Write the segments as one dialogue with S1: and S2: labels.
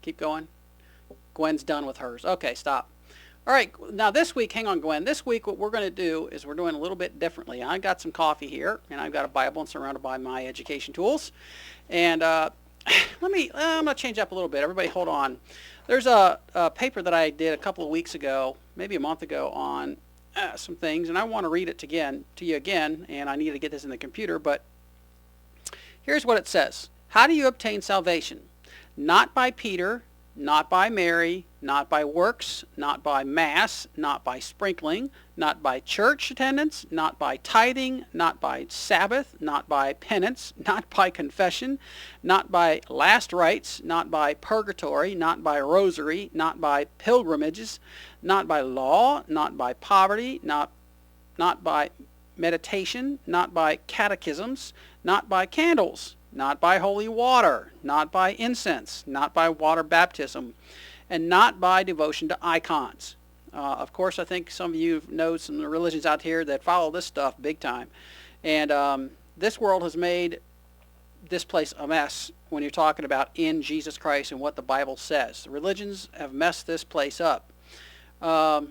S1: Keep going. Gwen's done with hers. Okay, stop. All right, now this week, hang on, Gwen. This week, what we're going to do is we're doing a little bit differently. I've got some coffee here, and I've got a Bible and surrounded by my education tools. And I'm going to change up a little bit. Everybody hold on. There's a paper that I did a couple of weeks ago, maybe a month ago, on some things, and I want to read it to you again, and I need to get this in the computer, but here's what it says. How do you obtain salvation? Not by Peter, not by Mary, not by works, not by mass, not by sprinkling, not by church attendance, not by tithing, not by Sabbath, not by penance, not by confession, not by last rites, not by purgatory, not by rosary, not by pilgrimages, not by law, not by poverty, not by meditation, not by catechisms, not by candles, not by holy water, not by incense, not by water baptism, and not by devotion to icons. Of course, I think some of you know some religions out here that follow this stuff big time. And this world has made this place a mess when you're talking about in Jesus Christ and what the Bible says. The religions have messed this place up. The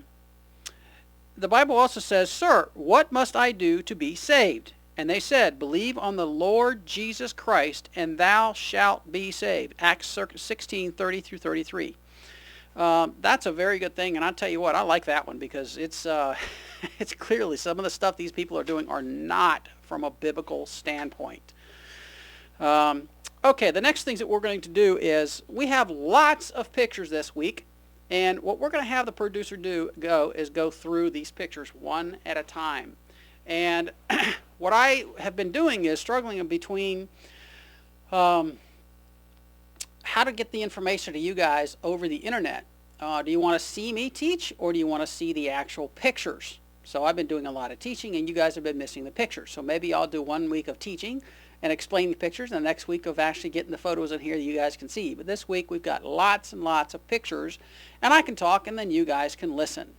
S1: Bible also says, "Sir, what must I do to be saved?" And they said, "Believe on the Lord Jesus Christ, and thou shalt be saved." Acts 16:30 through 33. That's a very good thing, and I'll tell you what, I like that one because it's it's clearly some of the stuff these people are doing are not from a biblical standpoint. Okay, the next things that we're going to do is we have lots of pictures this week, and what we're going to have the producer go through these pictures one at a time. And what I have been doing is struggling between how to get the information to you guys over the internet. Do you want to see me teach, or do you want to see the actual pictures? So I've been doing a lot of teaching, and you guys have been missing the pictures. So maybe I'll do 1 week of teaching and explain the pictures, and the next week of actually getting the photos in here that you guys can see. But this week we've got lots and lots of pictures, and I can talk, and then you guys can listen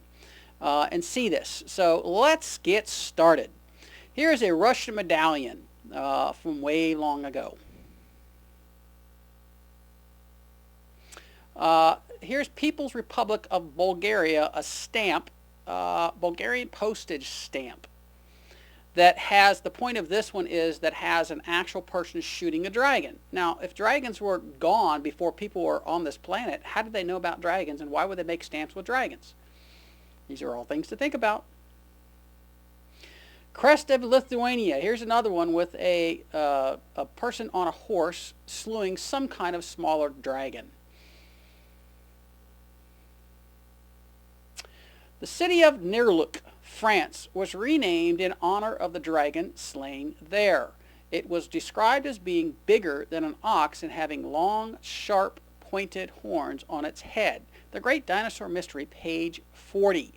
S1: and see this. So let's get started. Here's a Russian medallion from way long ago. Here's People's Republic of Bulgaria, a stamp, Bulgarian postage stamp, that has, the point of this one is that has an actual person shooting a dragon. Now, if dragons were gone before people were on this planet, how did they know about dragons, and why would they make stamps with dragons? These are all things to think about. Crest of Lithuania. Here's another one with a person on a horse slewing some kind of smaller dragon. The city of Nerluc, France, was renamed in honor of the dragon slain there. It was described as being bigger than an ox and having long, sharp, pointed horns on its head. The Great Dinosaur Mystery, page 40.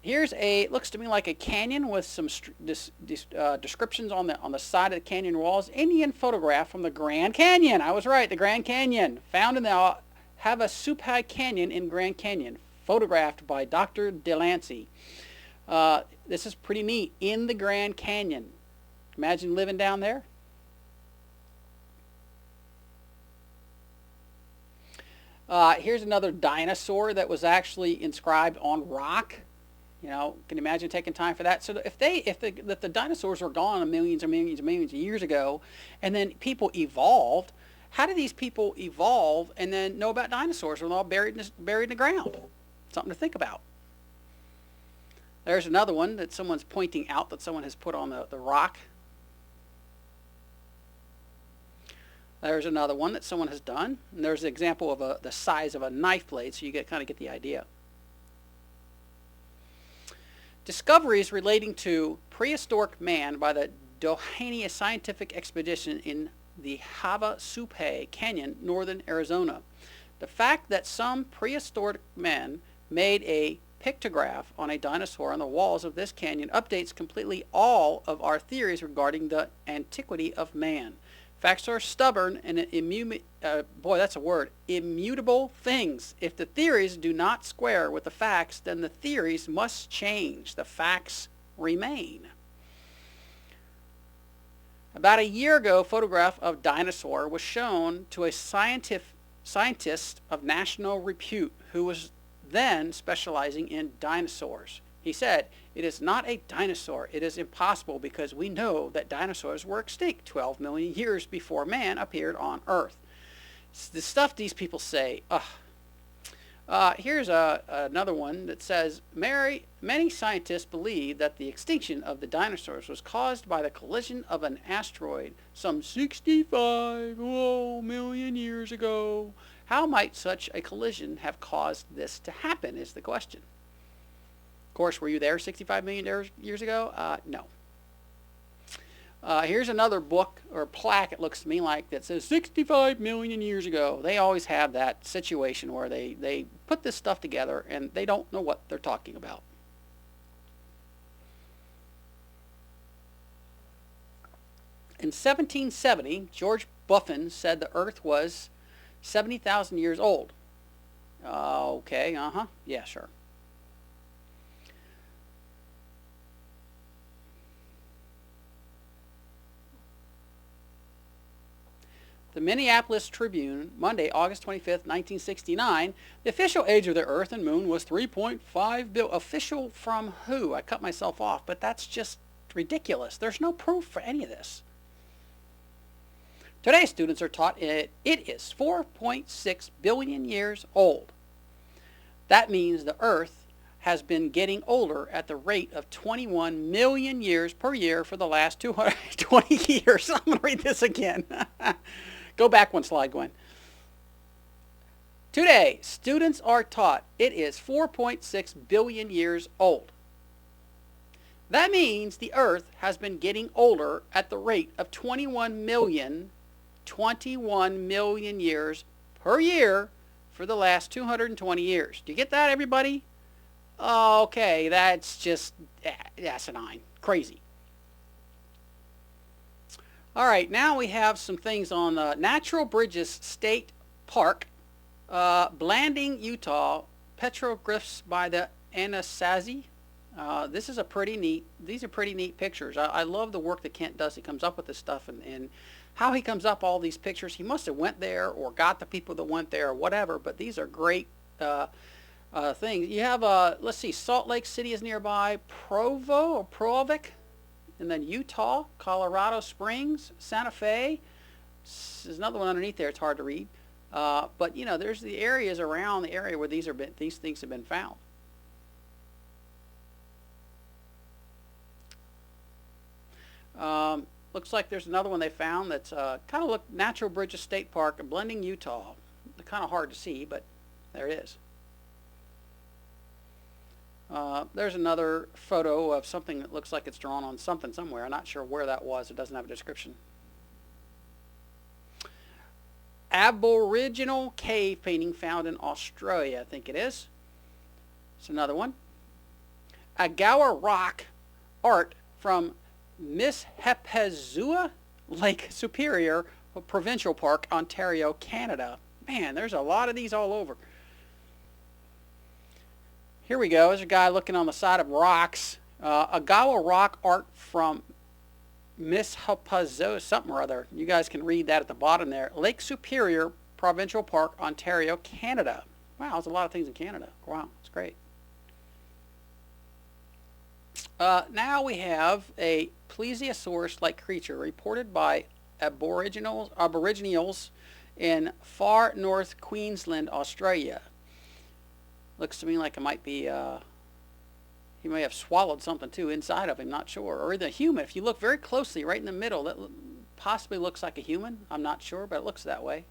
S1: Here's looks to me like a canyon with some descriptions on the side of the canyon walls. Indian photograph from the Grand Canyon. I was right, the Grand Canyon. Found in the Havasupai Canyon in Grand Canyon. Photographed by Dr. Delancey. This is pretty neat. In the Grand Canyon. Imagine living down there. Here's another dinosaur that was actually inscribed on rock. You know, can you imagine taking time for that? So if the dinosaurs were gone millions and millions and millions of years ago, and then people evolved, how did these people evolve and then know about dinosaurs when they're all buried in the ground? Something to think about. There's another one that someone's pointing out that someone has put on the rock. There's another one that someone has done. And there's an example of the size of a knife blade, so you kind of get the idea. Discoveries relating to prehistoric man by the Doheny Scientific Expedition in the Havasupai Canyon, northern Arizona. The fact that some prehistoric men made a pictograph on a dinosaur on the walls of this canyon updates completely all of our theories regarding the antiquity of man. Facts are stubborn and immutable things. If the theories do not square with the facts, then the theories must change. The facts remain. About a year ago, a photograph of dinosaur was shown to a scientist of national repute who was then specializing in dinosaurs. He said, "It is not a dinosaur. It is impossible because we know that dinosaurs were extinct 12 million years before man appeared on Earth." It's the stuff these people say, ugh. Here's another one that says, many scientists believe that the extinction of the dinosaurs was caused by the collision of an asteroid some 65 million years ago. How might such a collision have caused this to happen is the question. Of course, were you there 65 million years ago? No. Here's another book or plaque, it looks to me like, that says 65 million years ago. They always have that situation where they put this stuff together and they don't know what they're talking about. In 1770, George Buffon said the Earth was 70,000 years old. Okay, yeah, sure. The Minneapolis Tribune, Monday, August 25th, 1969, the official age of the Earth and Moon was 3.5 billion. Official from who? I cut myself off, but that's just ridiculous. There's no proof for any of this. Today, students are taught it is 4.6 billion years old. That means the Earth has been getting older at the rate of 21 million years per year for the last 220 years. I'm going to read this again. Go back one slide, Gwen. Today, students are taught it is 4.6 billion years old. That means the Earth has been getting older at the rate of 21 million years per year for the last 220 years. Do you get that, everybody? Okay, that's just asinine. Crazy. All right, now we have some things on Natural Bridges State Park, Blanding, Utah, petroglyphs by the Anasazi. These are pretty neat pictures. I love the work that Kent does. He comes up with this stuff and how he comes up all these pictures. He must have went there or got the people that went there or whatever, but these are great things. You have, let's see, Salt Lake City is nearby, Provo or Provic, and then Utah, Colorado Springs, Santa Fe. There's another one underneath there. It's hard to read. But, you know, there's the areas around the area where these things have been found. Looks like there's another one they found that's kind of look Natural Bridges State Park, Blanding, Utah. Kind of hard to see, but there it is. There's another photo of something that looks like it's drawn on something somewhere. I'm not sure where that was. It doesn't have a description. Aboriginal cave painting found in Australia, I think it is. It's another one. Agawa rock art from Mishepezua Lake Superior Provincial Park, Ontario, Canada. Man, there's a lot of these all over. Here we go. There's a guy looking on the side of rocks. Agawa rock art from Mishepezua something or other. You guys can read that at the bottom there. Lake Superior Provincial Park, Ontario, Canada. Wow, there's a lot of things in Canada. Wow, that's great. Now we have a plesiosaurus-like creature reported by Aboriginals in far north Queensland, Australia. Looks to me like it might be, he may have swallowed something too inside of him, not sure. Or the human, if you look very closely right in the middle, that possibly looks like a human. I'm not sure, but it looks that way.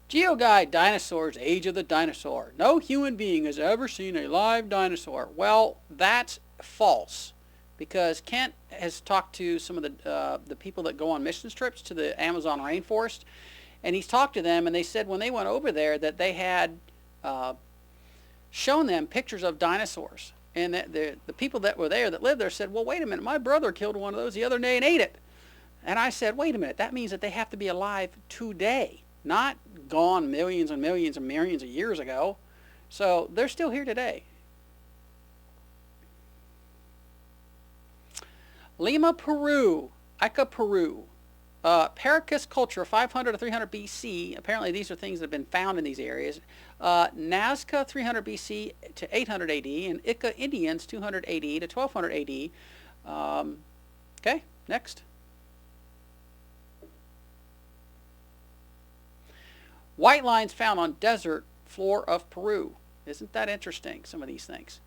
S1: GeoGuide Dinosaurs, Age of the Dinosaur. No human being has ever seen a live dinosaur. Well, that's false, because Kent has talked to some of the people that go on mission trips to the Amazon rainforest, and he's talked to them, and they said when they went over there that they had shown them pictures of dinosaurs, and that the people that were there that lived there said, well, wait a minute, my brother killed one of those the other day and ate it. And I said, wait a minute, that means that they have to be alive today, not gone millions and millions and millions of years ago. So they're still here today. Lima, Peru. Ica, Peru. Paracus culture, 500 to 300 BC. Apparently these are things that have been found in these areas. Nazca, 300 BC to 800 AD. And Ica Indians, 200 AD to 1200 AD. Okay, next. White lines found on desert floor of Peru. Isn't that interesting, some of these things?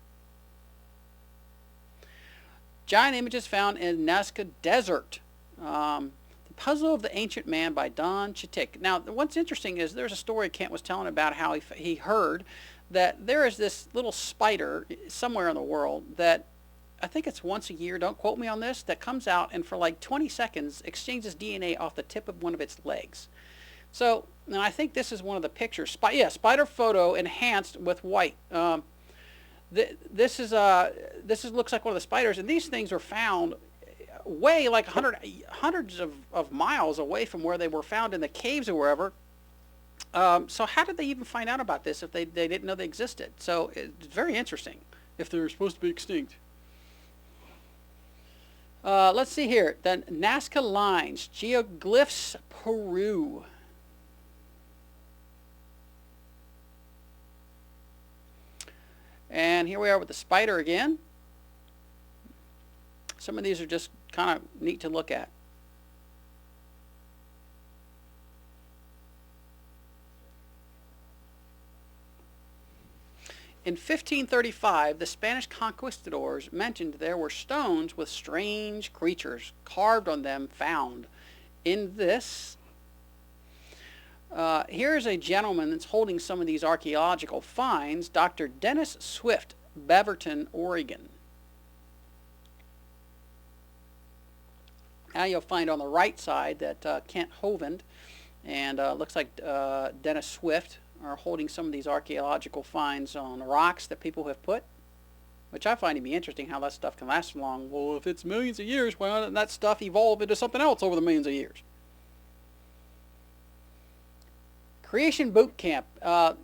S1: Giant images found in Nazca Desert. The Puzzle of the Ancient Man by Don Chittick. Now, what's interesting is there's a story Kent was telling about how he heard that there is this little spider somewhere in the world that, I think it's once a year, don't quote me on this, that comes out and for like 20 seconds exchanges DNA off the tip of one of its legs. So, and I think this is one of the pictures. Spider photo enhanced with white. This looks like one of the spiders, and these things are found way like hundreds of miles away from where they were found in the caves or wherever. So how did they even find out about this if they didn't know they existed? So it's very interesting if they're supposed to be extinct. Let's see here. The Nazca Lines, Geoglyphs, Peru. And here we are with the spider again. Some of these are just kind of neat to look at. In 1535, the Spanish conquistadors mentioned there were stones with strange creatures carved on them found in this. Here's a gentleman that's holding some of these archaeological finds, Dr. Dennis Swift, Beaverton, Oregon. Now you'll find on the right side that Kent Hovind and looks like Dennis Swift are holding some of these archaeological finds on rocks that people have put, which I find to be interesting how that stuff can last so long. Well, if it's millions of years, why doesn't that stuff evolve into something else over the millions of years? Creation Boot Camp.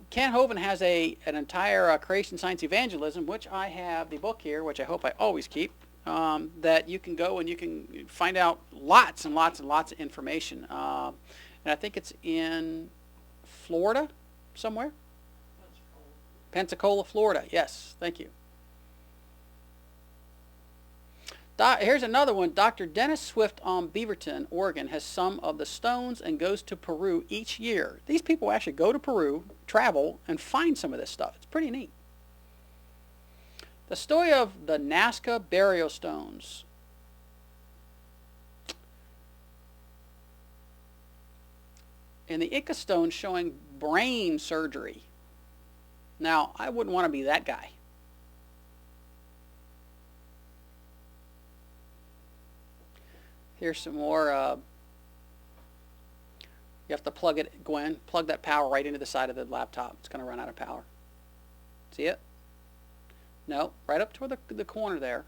S1: Kent Hovind has an entire creation science evangelism, which I have the book here, which I hope I always keep, that you can go and you can find out lots and lots and lots of information. And I think it's in Florida somewhere. Pensacola, Florida. Yes, thank you. Here's another one. Dr. Dennis Swift on Beaverton, Oregon, has some of the stones and goes to Peru each year. These people actually go to Peru, travel, and find some of this stuff. It's pretty neat. The story of the Nazca burial stones. And the Ica stone showing brain surgery. Now, I wouldn't want to be that guy. Here's some more. You have to plug it, Gwen. Plug that power right into the side of the laptop. It's going to run out of power. See it? No, right up toward the corner there.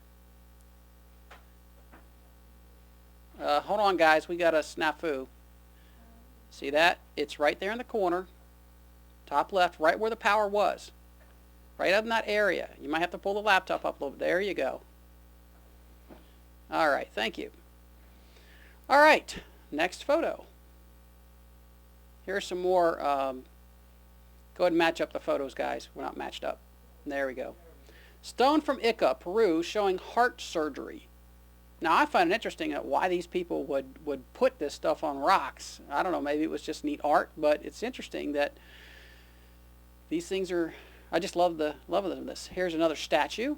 S1: Hold on, guys. We got a snafu. See that? It's right there in the corner. Top left, right where the power was. Right up in that area. You might have to pull the laptop up a little bit. There you go. All right, thank you. All right, next photo. Here's some more. Go ahead and match up the photos, guys. We're not matched up. There we go. Stone from Ica, Peru, showing heart surgery. Now, I find it interesting why these people would put this stuff on rocks. I don't know, maybe it was just neat art, but it's interesting that these things are, I just love this. Here's another statue.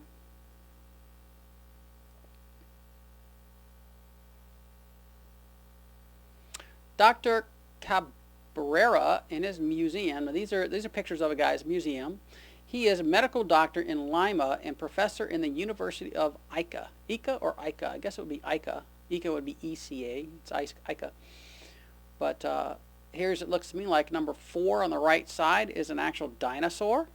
S1: Dr. Cabrera in his museum. Now these are pictures of a guy's museum. He is a medical doctor in Lima and professor in the University of Ica. Ica or Ica? I guess it would be Ica. Ica would be ECA. It's Ica. But here's, it looks to me like number 4 on the right side is an actual dinosaur.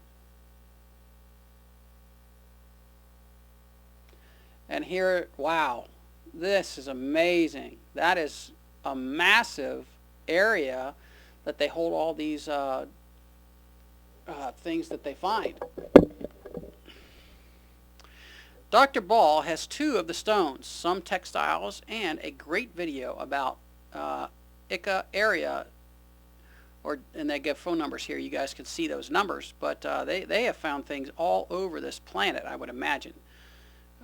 S1: And here, wow, this is amazing. That is a massive area that they hold all these things that they find. Dr. Ball has 2 of the stones, some textiles, and a great video about Ica area. And they give phone numbers here. You guys can see those numbers, but they have found things all over this planet, I would imagine.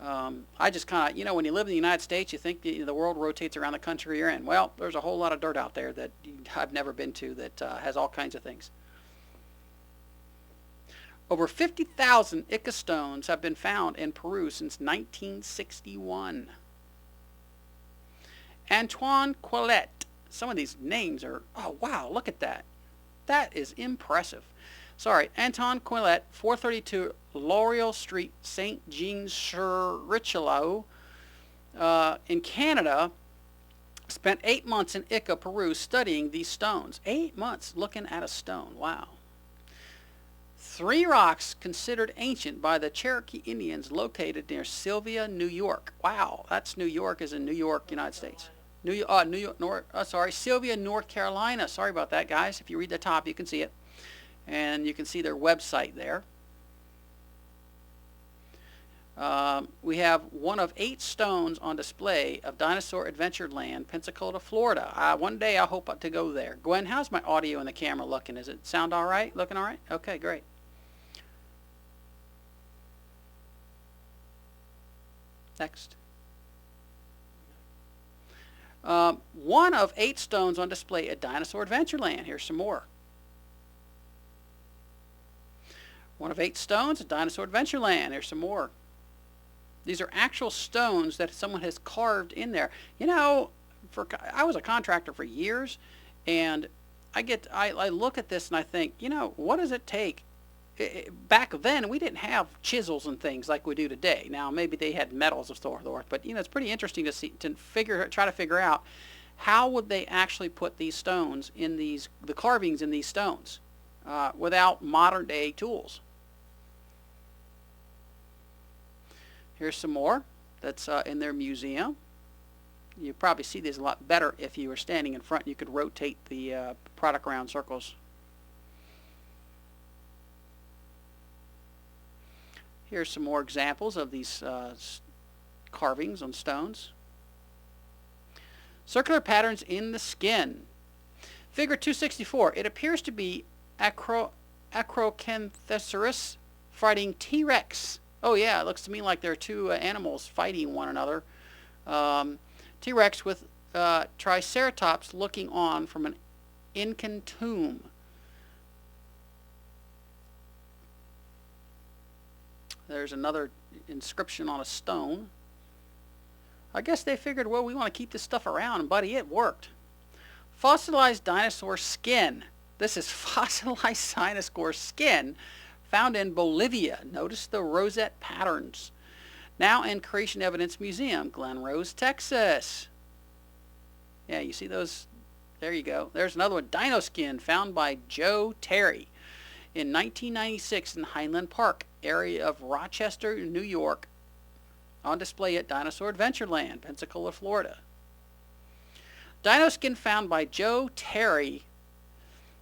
S1: I just kind of, when you live in the United States, you think the world rotates around the country you're in. Well, there's a whole lot of dirt out there that I've never been to that has all kinds of things. Over 50,000 Ica stones have been found in Peru since 1961. Antoine Quillet. Some of these names are, oh wow, look at that. That is impressive. Sorry, Antoine Quillet, 432 Laurel Street, St. Jean-sur-Richelieu, in Canada, spent 8 months in Ica, Peru, studying these stones. 8 months looking at a stone. Wow. 3 rocks considered ancient by the Cherokee Indians located near Sylvia, New York. Wow, that's New York, is in New York, United States. Sylvia, North Carolina. Sorry about that, guys. If you read the top, you can see it. And you can see their website there. We have one of 8 stones on display of Dinosaur Adventureland, Pensacola, Florida. One day I hope to go there. Gwen, how's my audio and the camera looking? Does it sound all right? Looking all right? Okay, great. Next. One of 8 stones on display at Dinosaur Adventureland. Here's some more. One of 8 stones at Dinosaur Adventureland. Here's some more. These are actual stones that someone has carved in there. I was a contractor for years, and I look at this and I think, what does it take? Back then, we didn't have chisels and things like we do today. Now, maybe they had metals of so forth, but it's pretty interesting to try to figure out how would they actually put these stones in the carvings in these stones without modern day tools. Here's some more that's in their museum. You probably see these a lot better if you were standing in front. You could rotate the product around circles. Here's some more examples of these carvings on stones. Circular patterns in the skin. Figure 264. It appears to be Acrocanthosaurus fighting T-Rex. Oh yeah, it looks to me like there are 2 animals fighting one another. T-Rex with Triceratops looking on from an Incan tomb. There's another inscription on a stone. I guess they figured, well, we want to keep this stuff around, and buddy, it worked. Fossilized dinosaur skin. This is fossilized dinosaur skin found in Bolivia. Notice the rosette patterns. Now in Creation Evidence Museum, Glen Rose, Texas. Yeah, you see those? There you go. There's another one. Dino skin found by Joe Terry in 1996 in Highland Park, area of Rochester, New York, on display at Dinosaur Adventureland, Pensacola, Florida. Dino skin found by Joe Terry,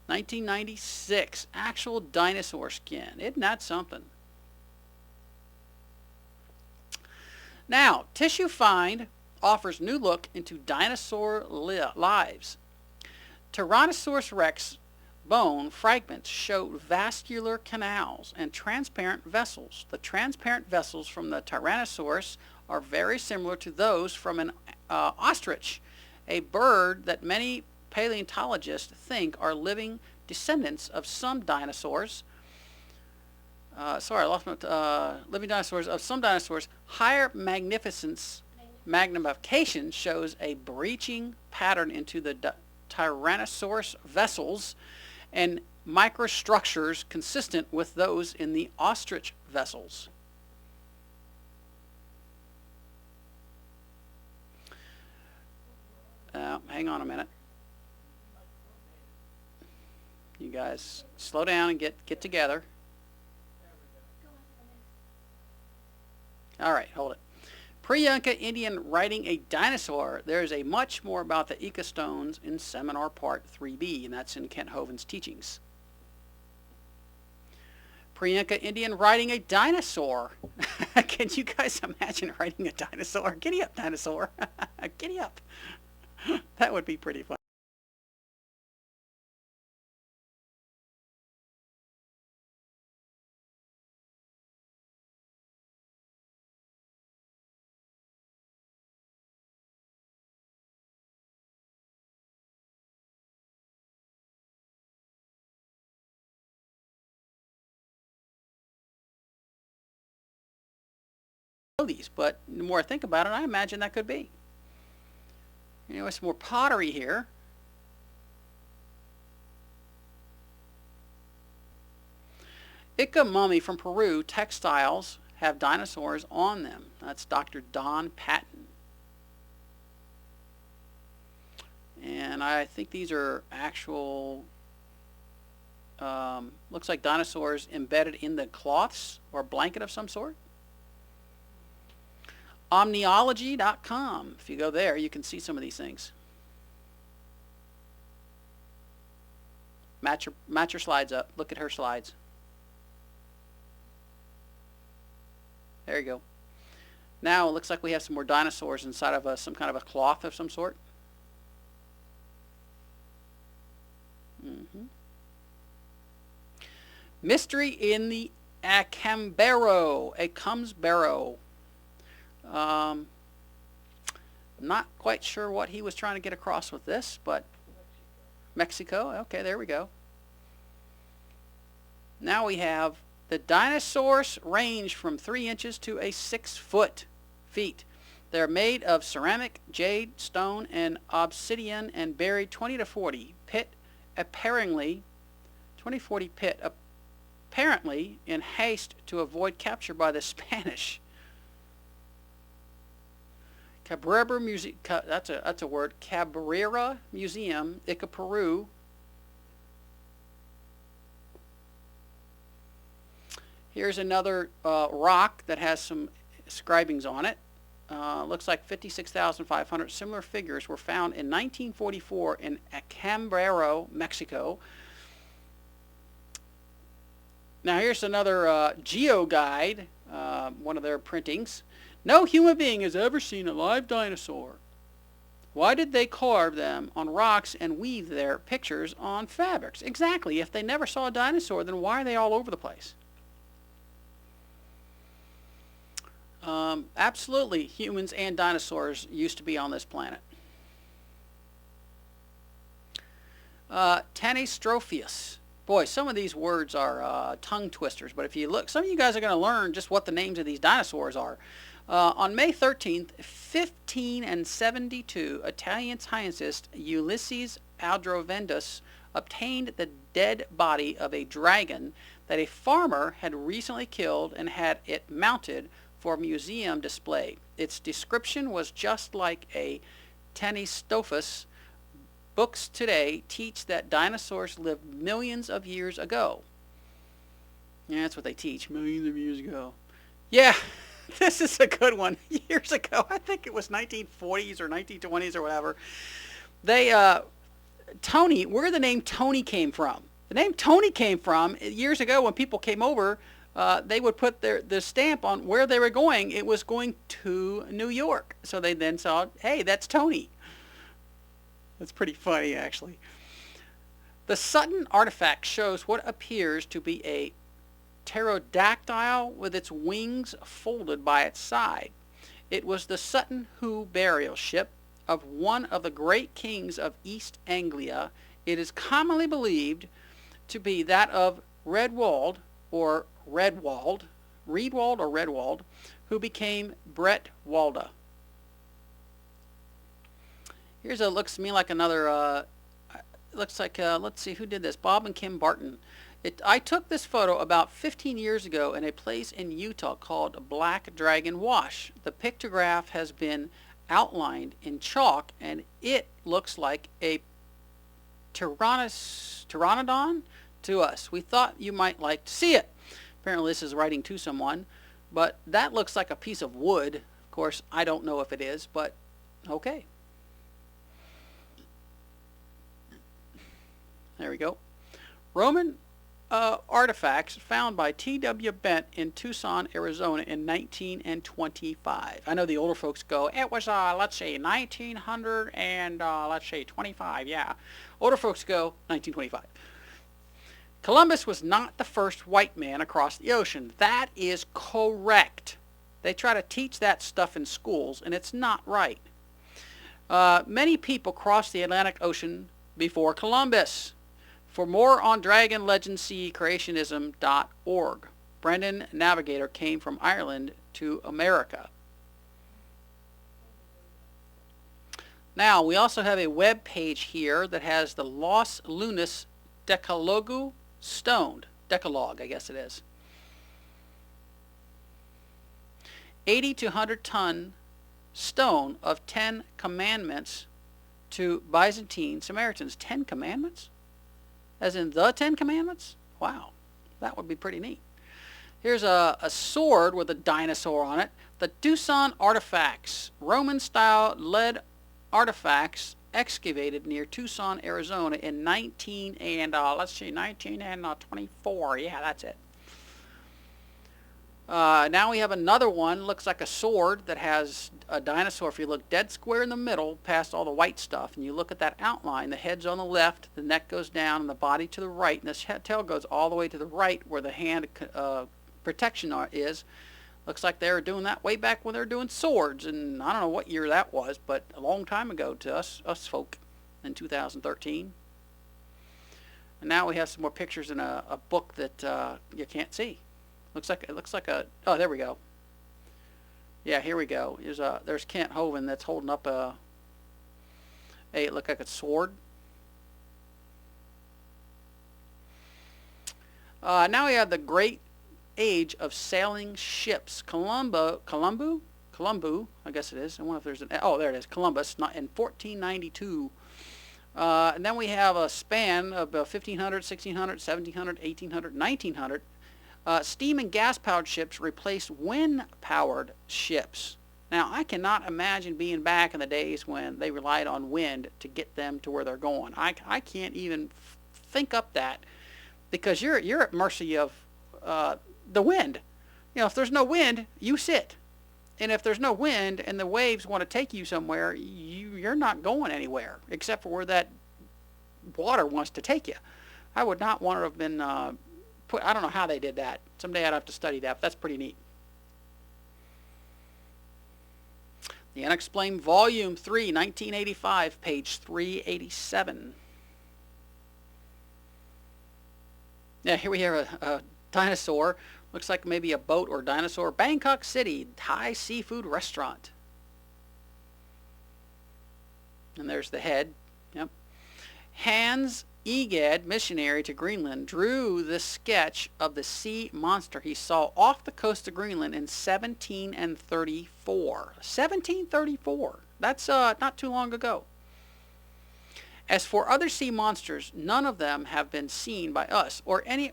S1: 1996. Actual dinosaur skin. Isn't that something? Now, Tissue Find offers new look into dinosaur lives. Tyrannosaurus rex bone fragments show vascular canals and transparent vessels. The transparent vessels from the Tyrannosaurus are very similar to those from an ostrich, a bird that many paleontologists think are living descendants of some dinosaurs. Living dinosaurs of some dinosaurs. Higher magnification shows a breaching pattern into the Tyrannosaurus vessels and microstructures consistent with those in the ostrich vessels. Hang on a minute. You guys slow down and get together. All right, hold it. Pre-Inca Indian writing a dinosaur. There's a much more about the Ica stones in Seminar Part 3B, and that's in Kent Hovind's teachings. Pre-Inca Indian riding a dinosaur. Can you guys imagine riding a dinosaur? Giddy up, dinosaur. Giddy up. That would be pretty fun. These, but the more I think about it, I imagine that could be. Anyway, some more pottery here. Ica mummy from Peru. Textiles have dinosaurs on them. That's Dr. Don Patton. And I think these are actual, looks like dinosaurs embedded in the cloths or blanket of some sort. Omniology.com. If you go there, you can see some of these things. Match your slides up. Look at her slides. There you go. Now it looks like we have some more dinosaurs inside of some kind of a cloth of some sort. Mystery in the Acambaro. Not quite sure what he was trying to get across with this, but Mexico. Okay, there we go. Now we have the dinosaurs range from 3 inches to a 6 feet. They're made of ceramic, jade, stone, and obsidian, and buried 20 to 40 pit, apparently 20-40 pit, apparently in haste to avoid capture by the Spanish. Cabrera Museum, that's a word. Cabrera Museum, Ica, Peru. Here's another rock that has some scribings on it. Looks like 56,500 similar figures were found in 1944 in Acambaro, Mexico. Now here's another Geo Guide, one of their printings. No human being has ever seen a live dinosaur. Why did they carve them on rocks and weave their pictures on fabrics? Exactly. If they never saw a dinosaur, then why are they all over the place? Absolutely, humans and dinosaurs used to be on this planet. Tanystropheus. Boy, some of these words are tongue twisters, but if you look, some of you guys are going to learn just what the names of these dinosaurs are. On May 13th, 1572, Italian scientist Ulysses Aldrovandus obtained the dead body of a dragon that a farmer had recently killed and had it mounted for museum display. Its description was just like a Tanistophus. Books today teach that dinosaurs lived millions of years ago. Yeah, that's what they teach, millions of years ago. Yeah, this is a good one. Years ago, I think it was 1940s or 1920s or whatever. They, Tony, where the name Tony came from. The name Tony came from years ago when people came over. They would put the stamp on where they were going. It was going to New York. So they then saw, hey, that's Tony. That's pretty funny, actually. The Sutton artifact shows what appears to be a pterodactyl with its wings folded by its side. It was the Sutton Hoo burial ship of one of the great kings of East Anglia. It is commonly believed to be that of Redwald, who became Bretwalda. Here's a looks to me like another. Looks like let's see who did this. Bob and Kim Barton. I took this photo about 15 years ago in a place in Utah called Black Dragon Wash. The pictograph has been outlined in chalk, and it looks like a pteranodon to us. We thought you might like to see it. Apparently, this is writing to someone, but that looks like a piece of wood. Of course, I don't know if it is, but okay. There we go. Roman artifacts found by T.W. Bent in Tucson, Arizona in 1925. I know the older folks go, it was, let's see, 1900 and, let's see, 25, yeah. Older folks go, 1925. Columbus was not the first white man across the ocean. That is correct. They try to teach that stuff in schools, and it's not right. Many people crossed the Atlantic Ocean before Columbus. For more on Dragon Legend, see creationism.org. Brendan Navigator came from Ireland to America. Now, we also have a web page here that has the Los Lunas Decalogue stoned. Decalogue, I guess it is. 80 to 100 ton stone of 10 commandments to Byzantine Samaritans. 10 commandments? As in the 10 commandments? Wow, that would be pretty neat. Here's a sword with a dinosaur on it. The Tucson artifacts, Roman-style lead artifacts excavated near Tucson, Arizona in 1924. Yeah, that's it. Now we have another one. Looks like a sword that has a dinosaur. If you look dead square in the middle, past all the white stuff, and you look at that outline, the head's on the left, the neck goes down, and the body to the right, and the tail goes all the way to the right where the hand protection is. Looks like they were doing that way back when they were doing swords, and I don't know what year that was, but a long time ago to us folk in 2013. And now we have some more pictures in a book that you can't see. It looks like a, oh, there we go. Yeah, here we go. There's Kent Hovind that's holding up it looked like a sword. Now we have the great age of sailing ships. Columbu, I guess it is. I wonder if there's oh, there it is, Columbus, not in 1492. And then we have a span of 1500, 1600, 1700, 1800, 1900. Steam and gas-powered ships replaced wind-powered ships. Now, I cannot imagine being back in the days when they relied on wind to get them to where they're going. I can't even think up that, because you're at mercy of the wind. You know, if there's no wind, you sit. And if there's no wind and the waves want to take you somewhere, you're not going anywhere except for where that water wants to take you. I would not want to have been I don't know how they did that. Someday I'd have to study that, but that's pretty neat. The Unexplained Volume 3, 1985, page 387. Yeah, here we have a dinosaur. Looks like maybe a boat or dinosaur. Bangkok City, Thai seafood restaurant. And there's the head. Yep. Hans Egede, missionary to Greenland, drew the sketch of the sea monster he saw off the coast of Greenland in 1734. 1734. That's not too long ago. As for other sea monsters, none of them have been seen by us or any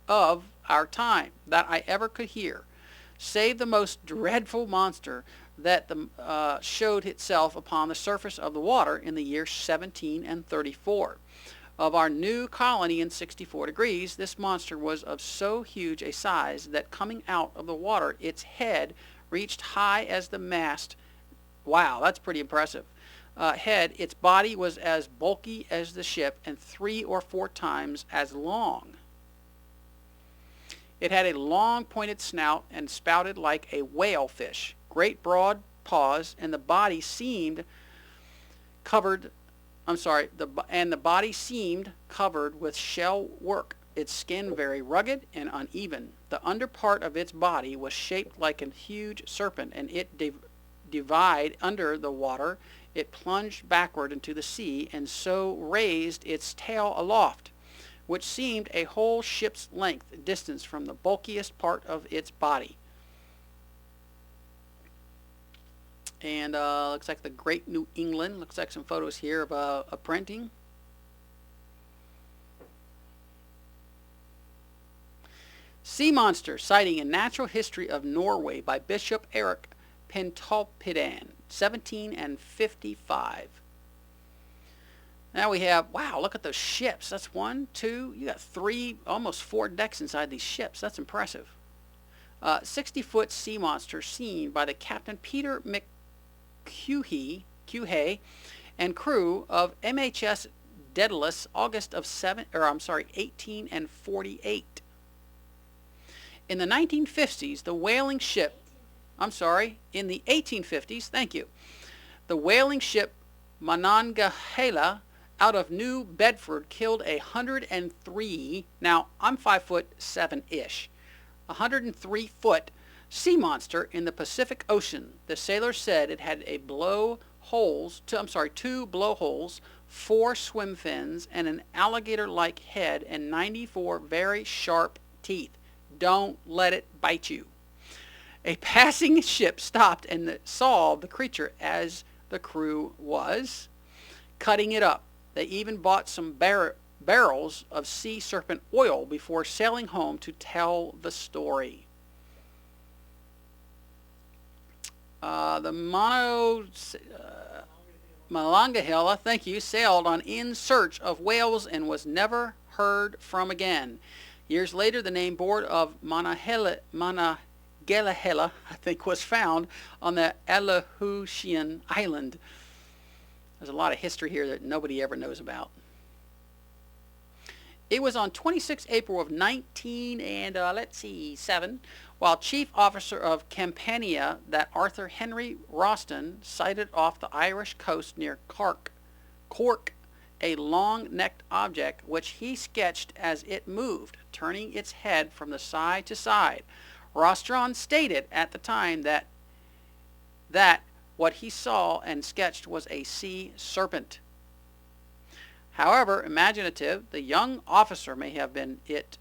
S1: of our time that I ever could hear, save the most dreadful monster that showed itself upon the surface of the water in the year 1734. Of our new colony in 64 degrees, this monster was of so huge a size that coming out of the water, its head reached high as the mast. Wow, that's pretty impressive. Its body was as bulky as the ship and 3 or 4 times as long. It had a long pointed snout and spouted like a whale fish, great broad paws, and the body seemed covered the body seemed covered with shell work, its skin very rugged and uneven. The under part of its body was shaped like a huge serpent, and it divide under the water. It plunged backward into the sea, and so raised its tail aloft, which seemed a whole ship's length distance from the bulkiest part of its body. And looks like the Great New England. Looks like some photos here of a printing. Sea Monster, Sighting in Natural History of Norway by Bishop Erik Pontoppidan, 1755. Now we have, wow, look at those ships. That's one, two, you got three, almost four decks inside these ships. That's impressive. 60-foot sea monster seen by the Captain Peter McCuhay and crew of MHS Daedalus, August of 1848. In the 1950s, the whaling ship, in the 1850s, thank you, the whaling ship Monongahela out of New Bedford killed 103, now I'm 5'7"-ish, 103-foot sea monster in the Pacific Ocean. The sailors said it had two blowholes, 4 swim fins, and an alligator-like head and 94 very sharp teeth. Don't let it bite you. A passing ship stopped and saw the creature as the crew was cutting it up. They even bought some barrels of sea serpent oil before sailing home to tell the story. The Monongahela, thank you, sailed on in search of whales and was never heard from again. Years later, the name board of Monongahela, I think, was found on the Aleutian Island. There's a lot of history here that nobody ever knows about. It was on 26 April of 1907, while Chief Officer of Campania, that Arthur Henry Roston sighted off the Irish coast near Cork, a long-necked object which he sketched as it moved, turning its head from the side to side. Rostron stated at the time that what he saw and sketched was a sea serpent. However imaginative the young officer may have been, it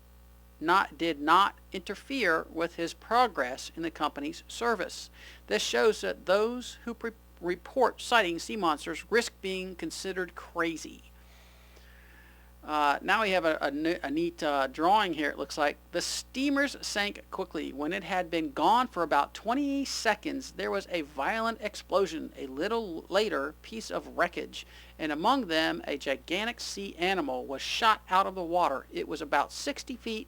S1: did not interfere with his progress in the company's service. This shows that those who report sighting sea monsters risk being considered crazy. Now we have a neat drawing here. It looks like the steamers sank quickly. When it had been gone for about 20 seconds, there was a violent explosion. A little later, piece of wreckage, and among them a gigantic sea animal was shot out of the water. It was about 60 feet,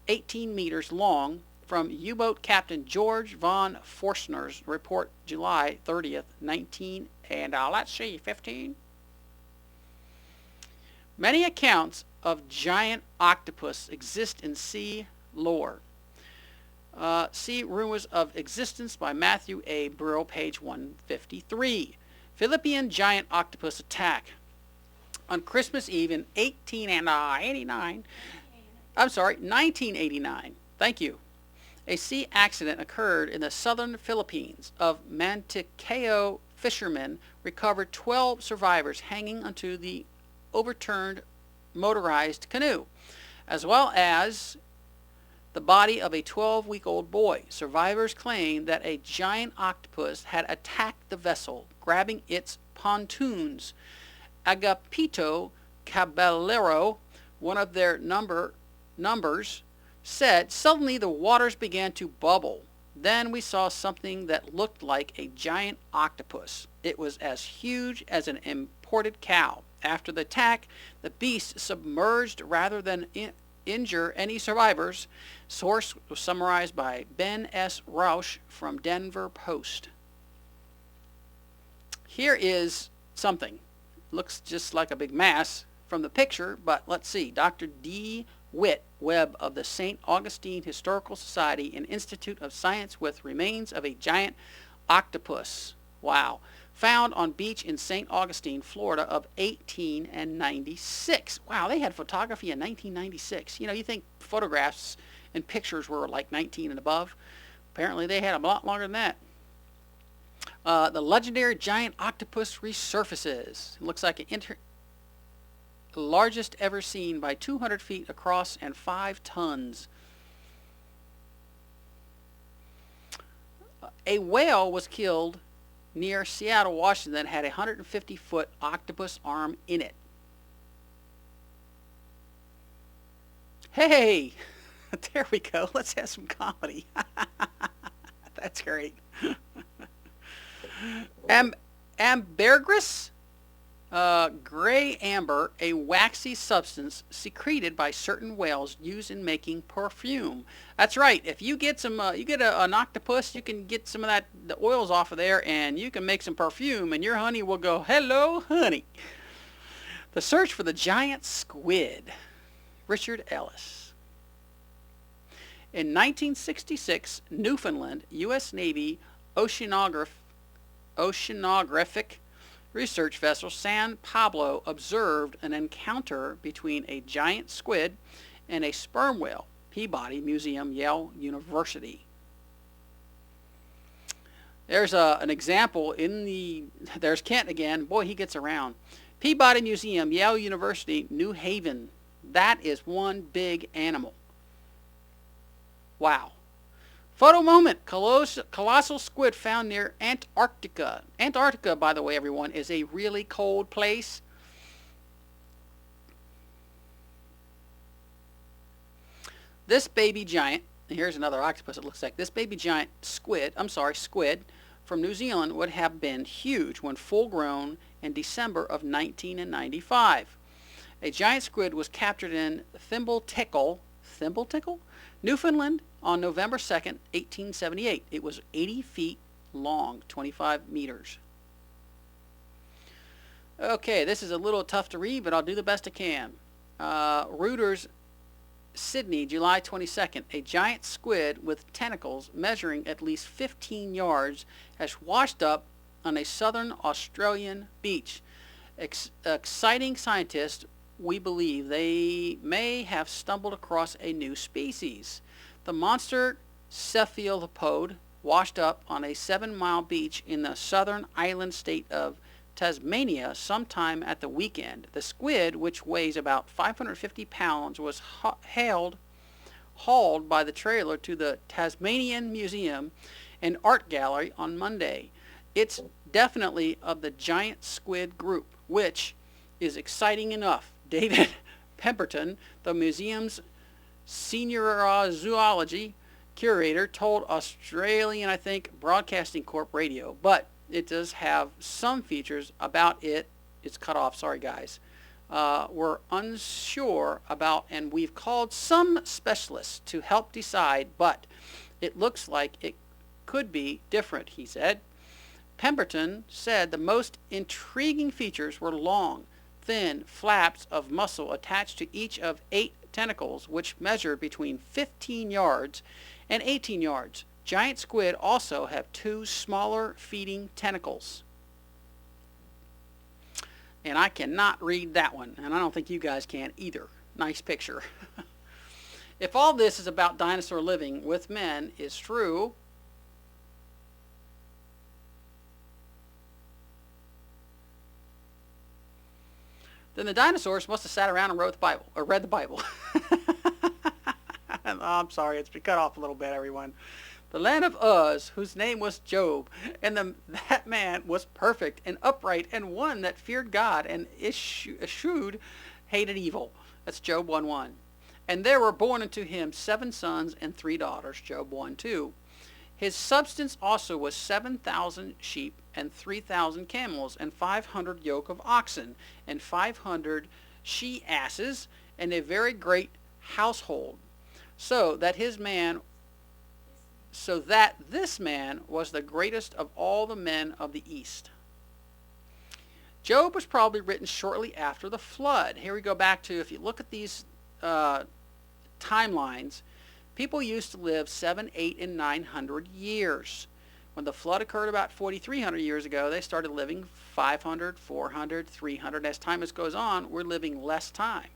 S1: 18 meters long, from U-boat Captain George von Forstner's report, July 30th, 15. Many accounts of giant octopus exist in sea lore. See Rumors of Existence by Matthew A. Brill, page 153. Philippine giant octopus attack. On Christmas Eve in 1989. Thank you. A sea accident occurred in the southern Philippines. Of Mantikeo fishermen recovered 12 survivors hanging onto the overturned motorized canoe, as well as the body of a 12-week-old boy. Survivors claim that a giant octopus had attacked the vessel, grabbing its pontoons. Agapito Caballero, one of their numbers, said, "Suddenly the waters began to bubble. Then we saw something that looked like a giant octopus. It was as huge as an imported cow. After the attack, the beast submerged rather than injure any survivors." Source was summarized by Ben S. Rausch from Denver Post. Here is something. Looks just like a big mass from the picture, but let's see. Dr. D. Witt Webb of the St. Augustine Historical Society and Institute of Science with remains of a giant octopus. Wow. Found on beach in St. Augustine, Florida of 1896. Wow, they had photography in 1996. You know, you think photographs and pictures were like 19 and above. Apparently they had a lot longer than that. The legendary giant octopus resurfaces. It looks like the largest ever seen, by 200 feet across and 5 tons. A whale was killed near Seattle, Washington, that had a 150-foot octopus arm in it. Hey, there we go. Let's have some comedy. That's great. Ambergris Gray amber, a waxy substance secreted by certain whales used in making perfume. That's right. If you get some, you get an octopus, you can get some of the oils off of there, and you can make some perfume, and your honey will go, "Hello, honey." The search for the giant squid. Richard Ellis. In 1966, Newfoundland, U.S. Navy oceanographic research vessel San Pablo observed an encounter between a giant squid and a sperm whale. Peabody Museum, Yale University. There's an example there's Kent again. Boy, he gets around. Peabody Museum, Yale University, New Haven. That is one big animal. Wow. Photo moment. Colossal squid found near Antarctica. Antarctica, by the way, everyone, is a really cold place. This baby giant, here's another octopus it looks like. This baby giant squid from New Zealand would have been huge when full grown in December of 1995. A giant squid was captured in Thimble Tickle, Newfoundland on November 2nd, 1878. It was 80 feet long, 25 meters. Okay, this is a little tough to read, but I'll do the best I can. Reuters, Sydney, July 22nd. A giant squid with tentacles measuring at least 15 yards has washed up on a southern Australian beach. Exciting scientists, we believe they may have stumbled across a new species. The monster cephalopod washed up on a 7-mile beach in the southern island state of Tasmania sometime at the weekend. The squid, which weighs about 550 pounds, was hauled by the trailer to the Tasmanian Museum and Art Gallery on Monday. It's definitely of the giant squid group, which is exciting enough. David Pemberton, the museum's senior zoology curator, told Australian, Broadcasting Corp Radio, but it does have some features about it. It's cut off, sorry guys. We're unsure about, and we've called some specialists to help decide, but it looks like it could be different, he said. Pemberton said the most intriguing features were long, thin flaps of muscle attached to each of 8 tentacles, which measured between 15 yards and 18 yards. Giant squid also have 2 smaller feeding tentacles. And I cannot read that one, and I don't think you guys can either. Nice picture. If all this is about dinosaur living with men is true, then the dinosaurs must have sat around and wrote the Bible, or read the Bible. I'm sorry, it's been cut off a little bit, everyone. The land of Uz, whose name was Job, and that man was perfect and upright, and one that feared God and eschewed hated evil. That's Job 1:1. And there were born unto him 7 sons and 3 daughters, Job 1:2. His substance also was 7,000 sheep and 3,000 camels and 500 yoke of oxen and 500 she-asses and a very great household, so that this man was the greatest of all the men of the east. Job was probably written shortly after the flood. Here we go back to, if you look at these timelines, people used to live 700, 800, and 900 years. When the flood occurred about 4,300 years ago, they started living 500, 400, 300. As time goes on, we're living less time.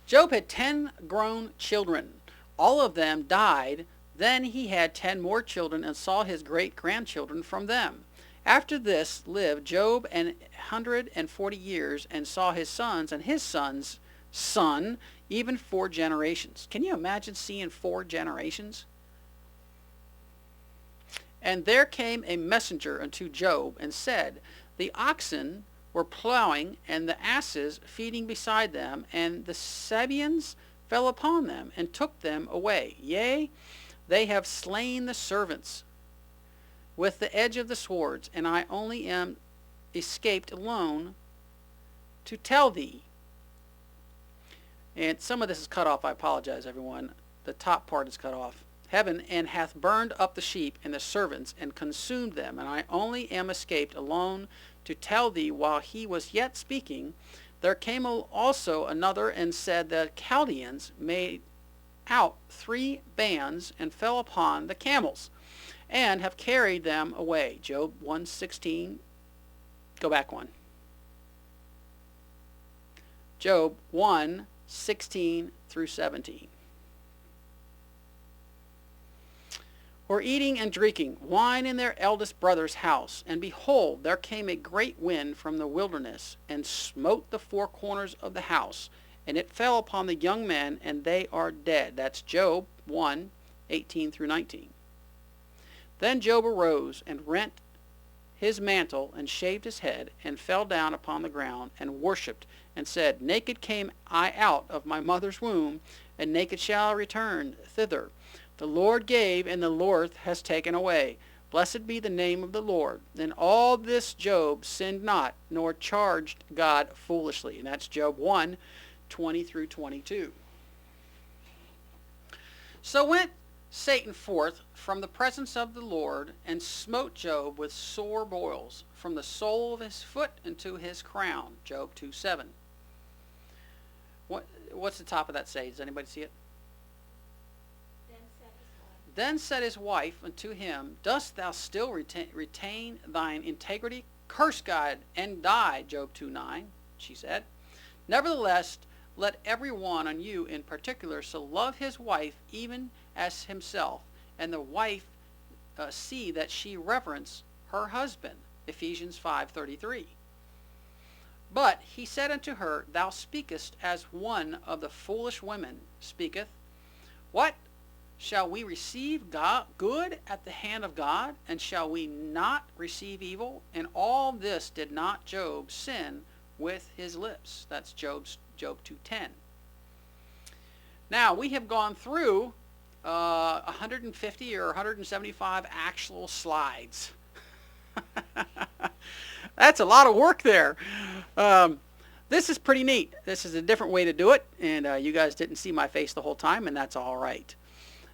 S1: Job had 10 grown children. All of them died. Then he had 10 more children and saw his great-grandchildren from them. After this lived Job 140 years and saw his sons and his son's son, even 4 generations. Can you imagine seeing 4 generations? And there came a messenger unto Job and said, the oxen were plowing and the asses feeding beside them, and the Sabeans fell upon them and took them away. Yea, they have slain the servants. with the edge of the swords, and I only am escaped alone to tell thee. And some of this is cut off. I apologize, everyone. The top part is cut off. Heaven, and hath burned up the sheep and the servants, and consumed them, and I only am escaped alone to tell thee. While he was yet speaking, there came also another, and said, the Chaldeans made out 3 bands, and fell upon the camels, and have carried them away. Job 1:16. Go back one. Job 1:16 through 17. Were eating and drinking wine in their eldest brother's house, and behold, there came a great wind from the wilderness, and smote the 4 corners of the house, and it fell upon the young men, and they are dead. That's Job 1:18 through 19. Then Job arose, and rent his mantle, and shaved his head, and fell down upon the ground, and worshipped, and said, Naked came I out of my mother's womb, and naked shall I return thither. The Lord gave, and the Lord has taken away. Blessed be the name of the Lord. In all this Job sinned not, nor charged God foolishly. And that's Job 1:20 through 22. So went Satan forth from the presence of the Lord, and smote Job with sore boils, from the sole of his foot unto his crown. Job 2:7. What's the top of that say? Does anybody see it? Then said his wife unto him, Dost thou still retain thine integrity? Curse God and die. Job 2:9, she said. Nevertheless, let every one on you in particular so love his wife even as himself, and the wife see that she reverence her husband. Ephesians 5:33. But he said unto her, Thou speakest as one of the foolish women speaketh. What? Shall we receive good at the hand of God, and shall we not receive evil? In all this did not Job sin with his lips. That's Job 2:10. Now, we have gone through 150 or 175 actual slides. That's a lot of work there. This is pretty neat. This is a different way to do it, and you guys didn't see my face the whole time, and that's all right.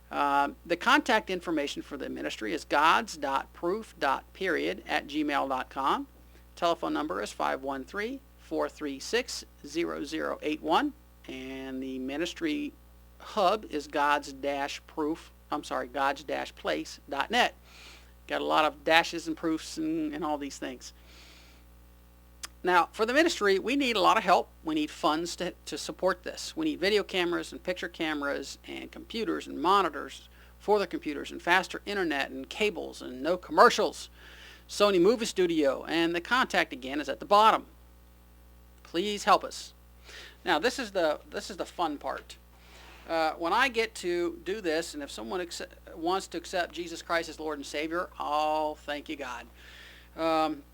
S1: The contact information for the ministry is gods.proof.period@gmail.com. Telephone number is 513-436-0081, and the ministry hub is gods-place.net. Got a lot of dashes and proofs and all these things. Now, for the ministry, we need a lot of help. We need funds to support this. We need video cameras and picture cameras and computers and monitors for the computers and faster internet and cables and no commercials. Sony Movie Studio, and the contact again is at the bottom. Please help us. Now, this is the fun part. When I get to do this, and if someone wants to accept Jesus Christ as Lord and Savior, oh, thank you, God.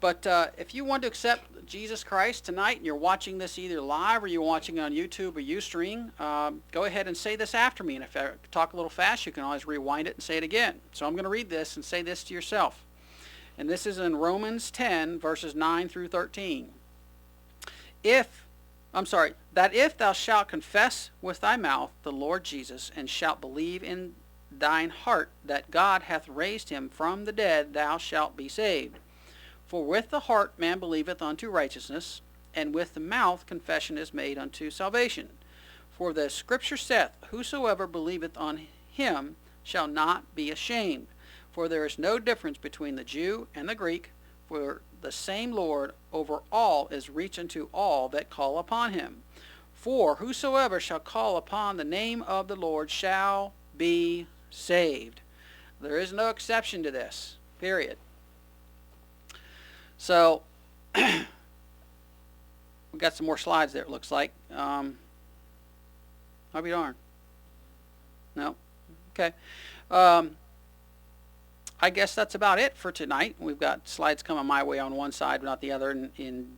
S1: But if you want to accept Jesus Christ tonight, and you're watching this either live or you're watching it on YouTube or Ustream, go ahead and say this after me. And if I talk a little fast, you can always rewind it and say it again. So I'm going to read this and say this to yourself. And this is in Romans 10, verses 9 through 13. That if thou shalt confess with thy mouth the Lord Jesus, and shalt believe in thine heart that God hath raised him from the dead, thou shalt be saved. For with the heart man believeth unto righteousness, and with the mouth confession is made unto salvation. For the Scripture saith, Whosoever believeth on him shall not be ashamed. For there is no difference between the Jew and the Greek, for the same Lord over all is rich unto all that call upon him. For whosoever shall call upon the name of the Lord shall be saved. There is no exception to this, period. So, we've got some more slides there, it looks like. I'll be darned. No? Okay. I guess that's about it for tonight. We've got slides coming my way on one side, but not the other, and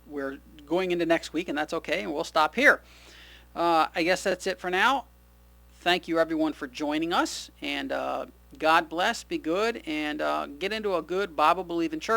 S1: we're going into next week, and that's okay, and we'll stop here. I guess that's it for now. thank you everyone for joining us, and God bless, be good, and get into a good Bible-believing church.